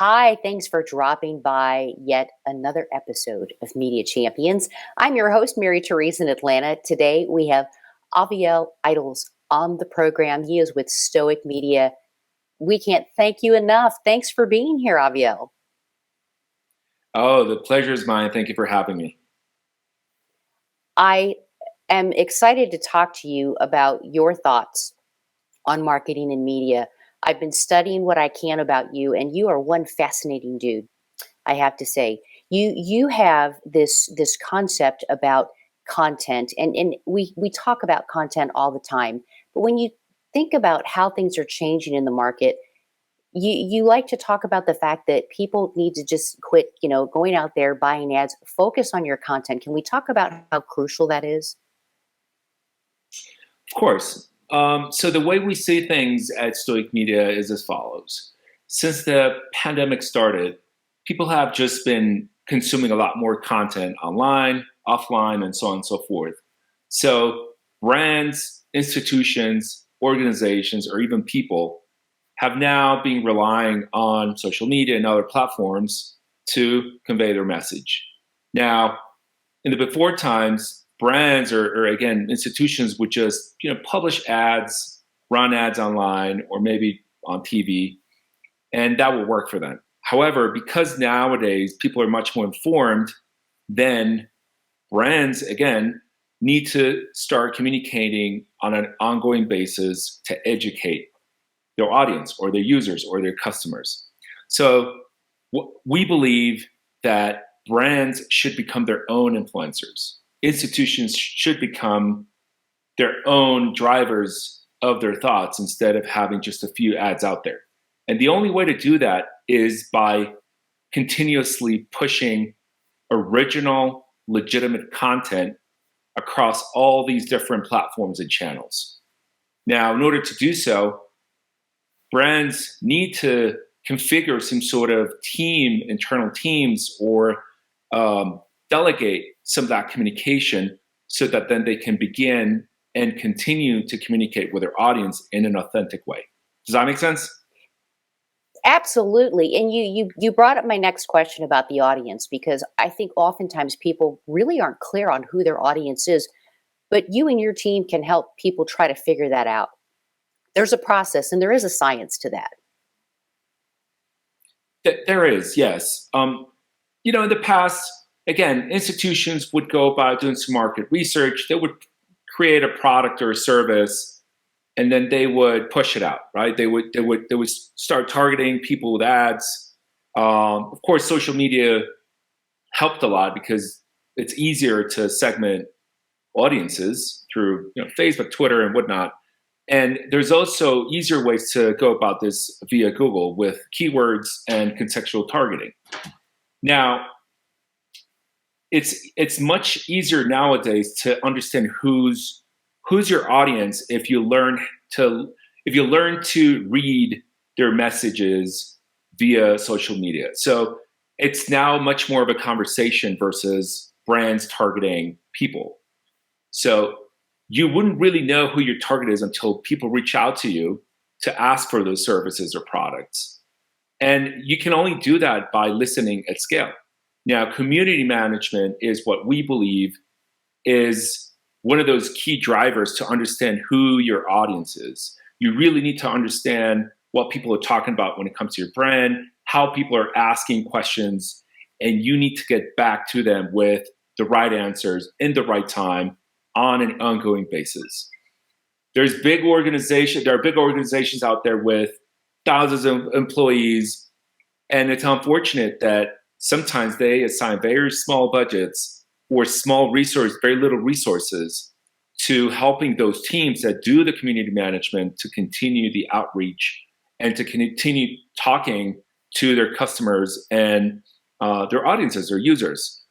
Hi, thanks for dropping by yet another episode of Media Champions. I'm your host, Mary Therese in Atlanta. Today we have Aviel Eidels on the program. He is with Stoic Media. We can't thank you enough. Thanks for being here, Aviel. Oh, the pleasure is mine. Thank you for having me. I am excited to talk to you about your thoughts on marketing and media. I've been studying what I can about you, and you are one fascinating dude. I have to say, you have this concept about content, and we talk about content all the time. But when you think about how things are changing in the market, you like to talk about the fact that people need to just quit, going out there buying ads. Focus on your content. Can we talk about how crucial that is? Of course. So the way we see things at Stoic Media is as follows. Since the pandemic started, people have just been consuming a lot more content online, offline, and so on and so forth. So brands, institutions, organizations, or even people have now been relying on social media and other platforms to convey their message. Now, in the before times, brands or again institutions would just publish ads, run ads online, or maybe on TV, and that will work for them. However, because nowadays people are much more informed, then brands again need to start communicating on an ongoing basis to educate their audience or their users or their customers. So we believe that brands should become their own influencers. Institutions should become their own drivers of their thoughts instead of having just a few ads out there. And the only way to do that is by continuously pushing original, legitimate content across all these different platforms and channels. Now, in order to do so, brands need to configure some sort of team, internal teams, or delegate some of that communication so that then they can begin and continue to communicate with their audience in an authentic way. Does that make sense? Absolutely. And you brought up my next question about the audience, because I think oftentimes people really aren't clear on who their audience is, but you and your team can help people try to figure that out. There's a process and there is a science to that. There is, yes. In the past, again, institutions would go about doing some market research. They would create a product or a service, and then they would push it out, right? They would start targeting people with ads. Of course, social media helped a lot because it's easier to segment audiences through Facebook, Twitter, and whatnot. And there's also easier ways to go about this via Google with keywords and contextual targeting. Now, it's much easier nowadays to understand who's your audience if you learn to read their messages via social media. So it's now much more of a conversation versus brands targeting people. So you wouldn't really know who your target is until people reach out to you to ask for those services or products. And you can only do that by listening at scale. Now, community management is what we believe is one of those key drivers to understand who your audience is. You really need to understand what people are talking about when it comes to your brand, how people are asking questions, and you need to get back to them with the right answers in the right time on an ongoing basis. There are big organizations out there with thousands of employees, and it's unfortunate that sometimes they assign very small budgets or very little resources to helping those teams that do the community management to continue the outreach and to continue talking to their customers and their audiences, their users.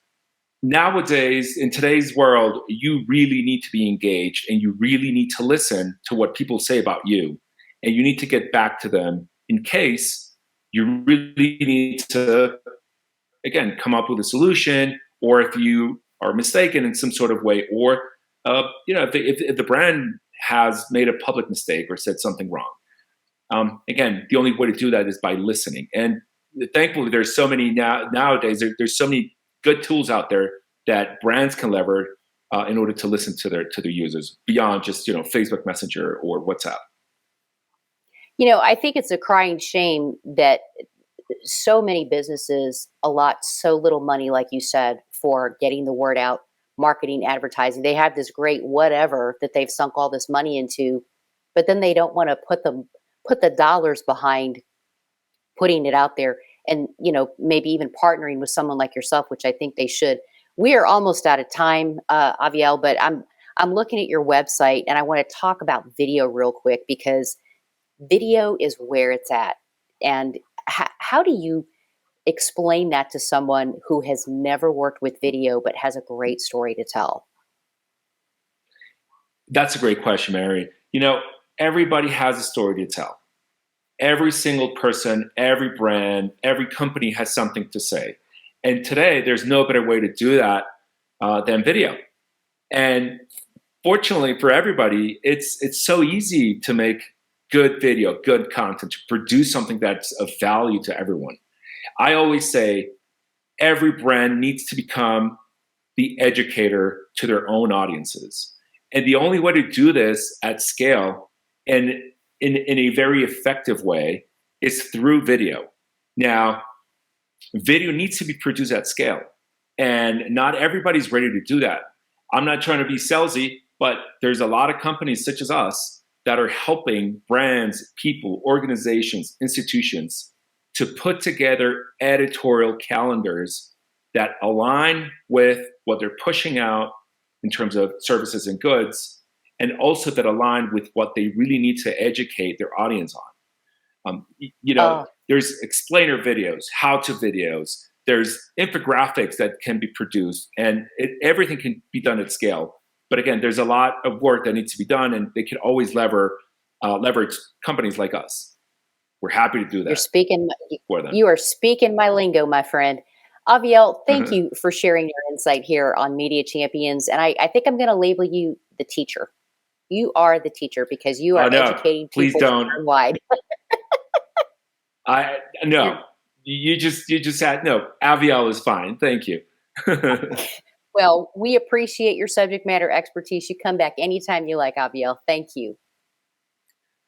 Nowadays, in today's world, you really need to be engaged and you really need to listen to what people say about you. And you need to get back to them in case you really need to, again, come up with a solution, or if you are mistaken in some sort of way, or if the brand has made a public mistake or said something wrong. Again, the only way to do that is by listening. And thankfully there's so many nowadays. There's so many good tools out there that brands can leverage in order to listen to their users beyond just Facebook Messenger or WhatsApp. I think it's a crying shame that so many businesses allot so little money, like you said, for getting the word out, marketing, advertising. They have this great whatever that they've sunk all this money into, but then they don't want to put the dollars behind putting it out there, and maybe even partnering with someone like yourself, which I think they should. We are almost out of time, Aviel, but I'm looking at your website, and I want to talk about video real quick, because video is where it's at. And how do you explain that to someone who has never worked with video but has a great story to tell? That's a great question, Mary. Everybody has a story to tell. Every single person, every brand, every company has something to say. And today, there's no better way to do that than video. And fortunately for everybody, it's so easy to make good video, good content, to produce something that's of value to everyone. I always say every brand needs to become the educator to their own audiences. And the only way to do this at scale and in a very effective way is through video. Now, video needs to be produced at scale, and not everybody's ready to do that. I'm not trying to be salesy, but there's a lot of companies such as us that are helping brands, people, organizations, institutions to put together editorial calendars that align with what they're pushing out in terms of services and goods, and also that align with what they really need to educate their audience on. There's explainer videos, how-to videos, there's infographics that can be produced, and everything can be done at scale. But again, there's a lot of work that needs to be done, and they can always leverage companies like us. We're happy to do that. For them. You are speaking my lingo, my friend. Aviel, thank you for sharing your insight here on Media Champions. And I think I'm going to label you the teacher. You are the teacher, because you are educating people wide. You just had Aviel is fine. Thank you. Well, we appreciate your subject matter expertise. You come back anytime you like, Aviel. Thank you.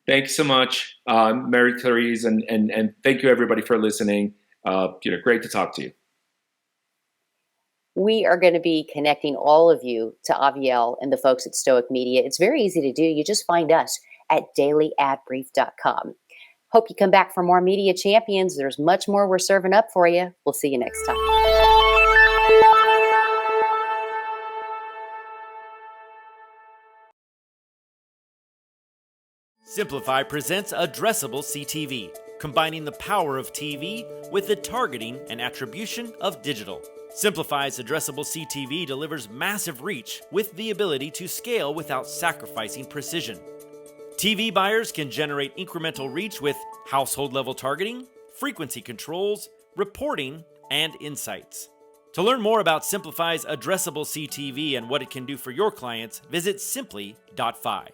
Thanks so much, Mary Therese, and thank you everybody for listening. Great to talk to you. We are going to be connecting all of you to Aviel and the folks at Stoic Media. It's very easy to do. You just find us at dailyadbrief.com. Hope you come back for more Media Champions. There's much more we're serving up for you. We'll see you next time. Simplify presents Addressable CTV, combining the power of TV with the targeting and attribution of digital. Simplify's Addressable CTV delivers massive reach with the ability to scale without sacrificing precision. TV buyers can generate incremental reach with household-level targeting, frequency controls, reporting, and insights. To learn more about Simplify's Addressable CTV and what it can do for your clients, visit simply.fi.